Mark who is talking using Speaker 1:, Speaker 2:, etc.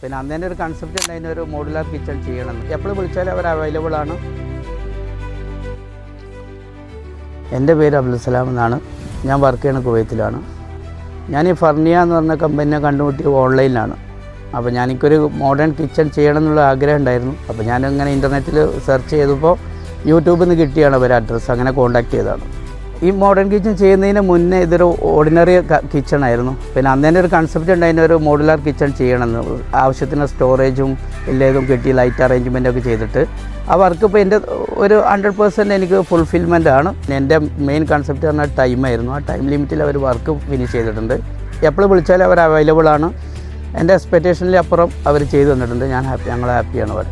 Speaker 1: പിന്നെ അന്ന് തന്നെ ഒരു കൺസെപ്റ്റ് ഉണ്ടായിരുന്ന ഒരു മോഡുലാർ കിച്ചൺ ചെയ്യണമെന്ന്. എപ്പോഴും വിളിച്ചാലും അവർ അവൈലബിൾ ആണ്. എൻ്റെ പേര് അബ്ദുൽസലാം എന്നാണ്. ഞാൻ വർക്ക് ചെയ്യുന്നത് കുവൈത്തിലാണ്. ഞാൻ ഈ ഫർണിയ എന്ന് പറഞ്ഞ കമ്പനിയെ കണ്ടുമുട്ടിയത് ഓൺലൈനിലാണ്. അപ്പോൾ എനിക്കൊരു മോഡേൺ കിച്ചൺ ചെയ്യണം എന്നുള്ള ആഗ്രഹം ഉണ്ടായിരുന്നു. അപ്പോൾ ഞാനിങ്ങനെ ഇൻ്റർനെറ്റിൽ സെർച്ച് ചെയ്തപ്പോൾ യൂട്യൂബിൽ നിന്ന് കിട്ടിയാണ് അവർ അഡ്രസ്സ്. അങ്ങനെ കോൺടാക്ട് ചെയ്തതാണ്. ഈ മോഡേൺ കിച്ചൺ ചെയ്യുന്നതിന് മുന്നേ ഇതൊരു ഓർഡിനറി കിച്ചൺ ആയിരുന്നു. പിന്നെ അന്ന് തന്നെ ഒരു കൺസെപ്റ്റ് ഉണ്ടായിരുന്ന ഒരു മോഡുലാർ കിച്ചൺ ചെയ്യണമെന്ന്. ആവശ്യത്തിന് സ്റ്റോറേജും എല്ലാതും കിട്ടി, ലൈറ്റ് അറേഞ്ച്മെൻ്റ് ഒക്കെ ചെയ്തിട്ട് ആ വർക്ക് ഇപ്പോൾ എൻ്റെ ഒരു 100% എനിക്ക് ഫുൾഫിൽമെൻ്റ് ആണ്. എൻ്റെ മെയിൻ കൺസെപ്റ്റ് പറഞ്ഞാൽ ടൈമായിരുന്നു. ആ ടൈം ലിമിറ്റിൽ അവർ വർക്ക് ഫിനിഷ് ചെയ്തിട്ടുണ്ട്. എപ്പോഴും വിളിച്ചാലും അവർ അവൈലബിൾ ആണ്. എൻ്റെ എക്സ്പെക്റ്റേഷനിൽ അപ്പുറം അവർ ചെയ്തു തന്നിട്ടുണ്ട്. ഞങ്ങൾ ഹാപ്പിയാണ് അവർ.